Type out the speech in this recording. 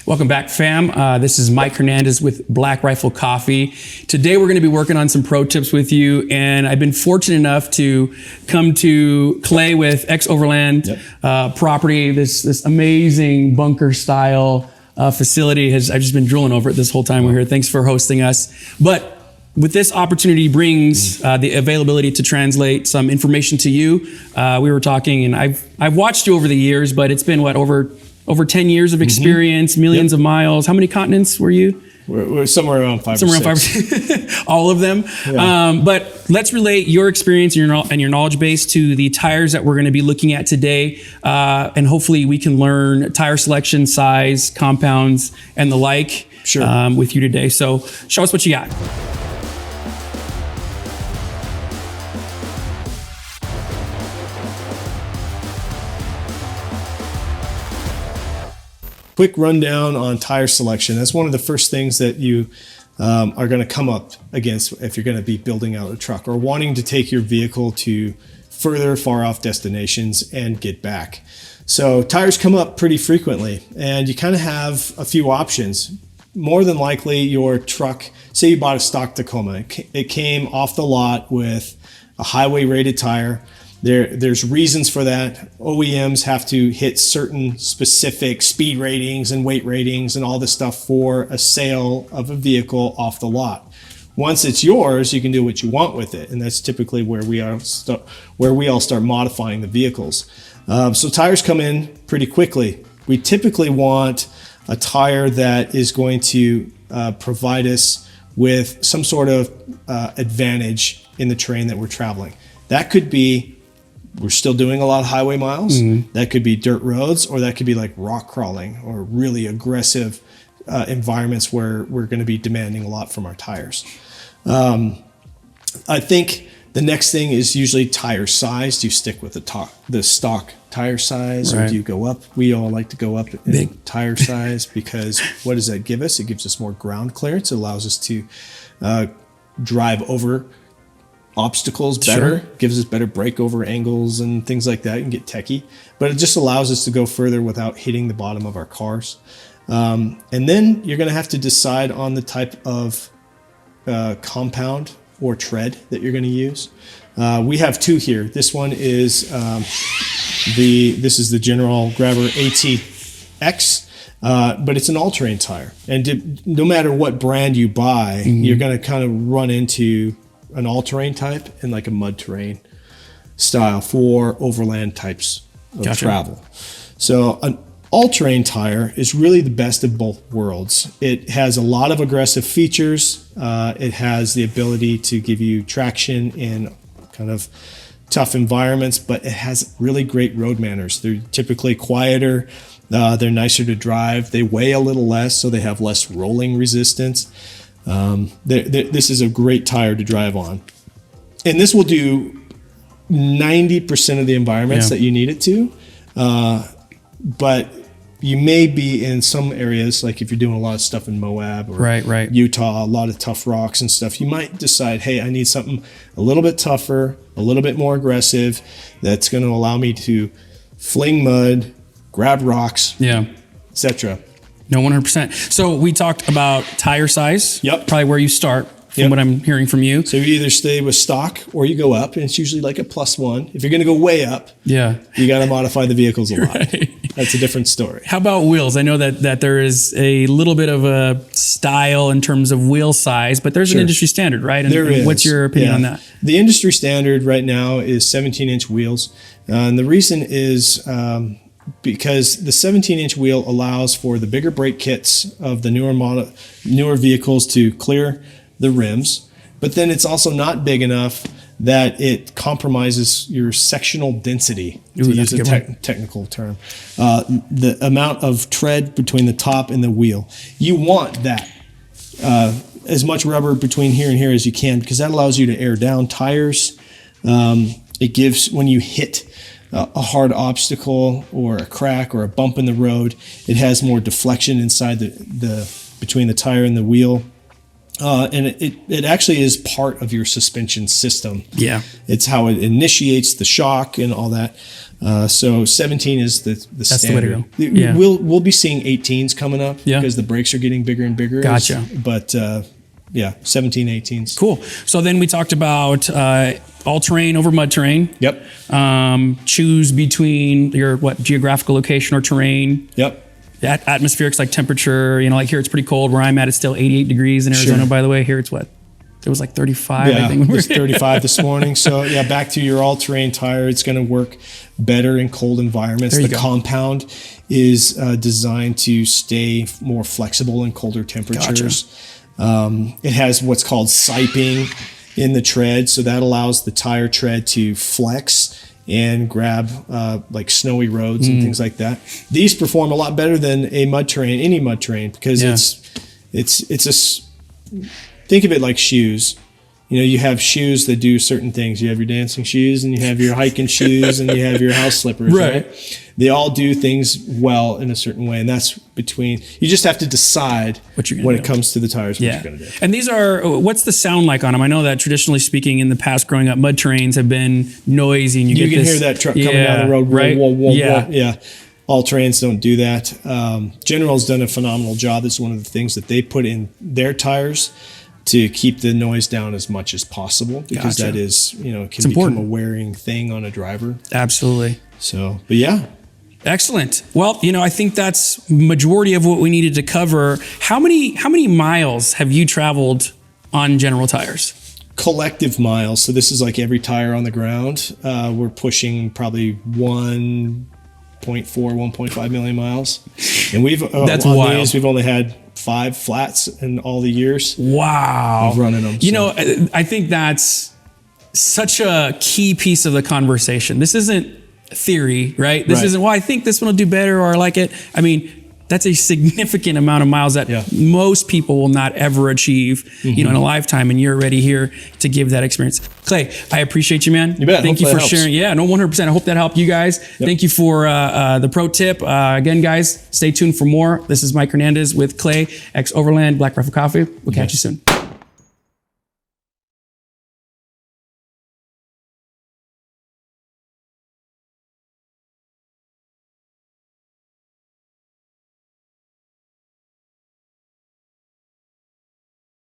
Welcome back, fam. This is Mike Hernandez with Black Rifle Coffee. Today we're going to be working on some pro tips with you, and I've been fortunate enough to come to Clay with Overland property. This amazing bunker style facility. I've just been drooling over it this whole time we're here. Thanks for hosting us. But with this opportunity brings the availability to translate some information to you. We were talking, and I've watched you over the years, but it's been over 10 years of experience, millions of miles. How many continents were you? We're somewhere around five or six. All of them. Yeah. But let's relate your experience and your knowledge base to the tires that we're going to be looking at today. And hopefully we can learn tire selection, size, compounds, and the like with you today. So show us what you got. Quick rundown on tire selection. That's one of the first things that you are going to come up against if you're going to be building out a truck or wanting to take your vehicle to far off destinations and get back. So tires come up pretty frequently, and you kind of have a few options. More than likely, your truck, say you bought a stock Tacoma, it came off the lot with a highway rated tire. There's reasons for that. OEMs have to hit certain specific speed ratings and weight ratings and all this stuff for a sale of a vehicle off the lot. Once it's yours, you can do what you want with it, and that's typically where we all start modifying the vehicles. So tires come in pretty quickly. We typically want a tire that is going to provide us with some sort of advantage in the terrain that we're traveling. That could be we're still doing a lot of highway miles. That could be dirt roads, or that could be like rock crawling or really aggressive environments where we're going to be demanding a lot from our tires. I think the next thing is usually tire size. Do you stick with the stock tire size, or do you go up? We all like to go up in tire size because what does that give us? It gives us more ground clearance. It allows us to drive over obstacles better, gives us better breakover angles and things like that. You can get techie, but it just allows us to go further without hitting the bottom of our cars. And then you're going to have to decide on the type of compound or tread that you're going to use. We have two here. This one is this is the General Grabber ATX, but it's an all-terrain tire. And no matter what brand you buy, you're going to kind of run into an all-terrain type and like a mud terrain style for overland types of travel. So an all-terrain tire is really the best of both worlds. It has a lot of aggressive features. It has the ability to give you traction in kind of tough environments, but it has really great road manners. They're typically quieter. They're nicer to drive. They weigh a little less, so they have less rolling resistance. This is a great tire to drive on, and this will do 90% of the environments that you need it to. But you may be in some areas, like if you're doing a lot of stuff in Moab or Utah, a lot of tough rocks and stuff, you might decide, hey, I need something a little bit tougher, a little bit more aggressive, that's going to allow me to fling mud, grab rocks, etc. No, 100%. So we talked about tire size. Probably where you start from what I'm hearing from you. So you either stay with stock or you go up, and it's usually like a +1. If you're going to go way up, you got to modify the vehicles a lot. That's a different story. How about wheels? I know that there is a little bit of a style in terms of wheel size, but there's an industry standard, right? And there is. What's your opinion on that? The industry standard right now is 17-inch wheels. And the reason is because the 17-inch wheel allows for the bigger brake kits of the newer vehicles to clear the rims, but then it's also not big enough that it compromises your sectional density, to use a technical term. The amount of tread between the top and the wheel. You want that. As much rubber between here and here as you can, because that allows you to air down tires. It gives, when you hit a hard obstacle or a crack or a bump in the road, it has more deflection inside the between the tire and the wheel. And it actually is part of your suspension system. Yeah. It's how it initiates the shock and all that. So 17 is the That's standard. the way to go. Yeah. We'll be seeing 18s coming up Yeah. because the brakes are getting bigger and bigger. Gotcha. But yeah, 17, 18s. Cool. So then we talked about all terrain over mud terrain. Yep. Choose between your geographical location or terrain. Yep. Atmospherics like temperature. Like here it's pretty cold. Where I'm at, it's still 88 degrees in Arizona. Sure. By the way, here it's what? It was like 35. Yeah, I think. it was 35 this morning. So yeah, back to your all-terrain tire. It's going to work better in cold environments. The compound is designed to stay more flexible in colder temperatures. Gotcha. It has what's called siping in the tread, so that allows the tire tread to flex and grab like snowy roads and things like that. These perform a lot better than any mud terrain, because think of it like shoes. You have shoes that do certain things. You have your dancing shoes, and you have your hiking shoes, and you have your house slippers, right? They all do things well in a certain way, and that's you just have to decide when it comes to the tires what you're going to do. And these are, what's the sound like on them? I know that traditionally speaking in the past growing up, mud terrains have been noisy, and you can hear that truck coming down the road, right? Yeah. All terrains don't do that. General's done a phenomenal job. It's one of the things that they put in their tires to keep the noise down as much as possible, because that is, can become a wearing thing on a driver. Absolutely. So, but yeah. Excellent. Well, I think that's majority of what we needed to cover. How many miles have you traveled on General tires? Collective miles. So this is like every tire on the ground. We're pushing probably 1.5 million miles. And that's wild. We've only had 5 flats in all the years. Wow. Of running them. I think that's such a key piece of the conversation. This isn't theory, right? This isn't, I think this one will do better, or I like it. I mean, that's a significant amount of miles that most people will not ever achieve, in a lifetime. And you're already here to give that experience. Clay, I appreciate you, man. You bet. Thank you for sharing. Yeah, no, 100%. I hope that helped you guys. Yep. Thank you for the pro tip. Again, guys, stay tuned for more. This is Mike Hernandez with Clay, Overland, Black Rifle Coffee. We'll catch you soon.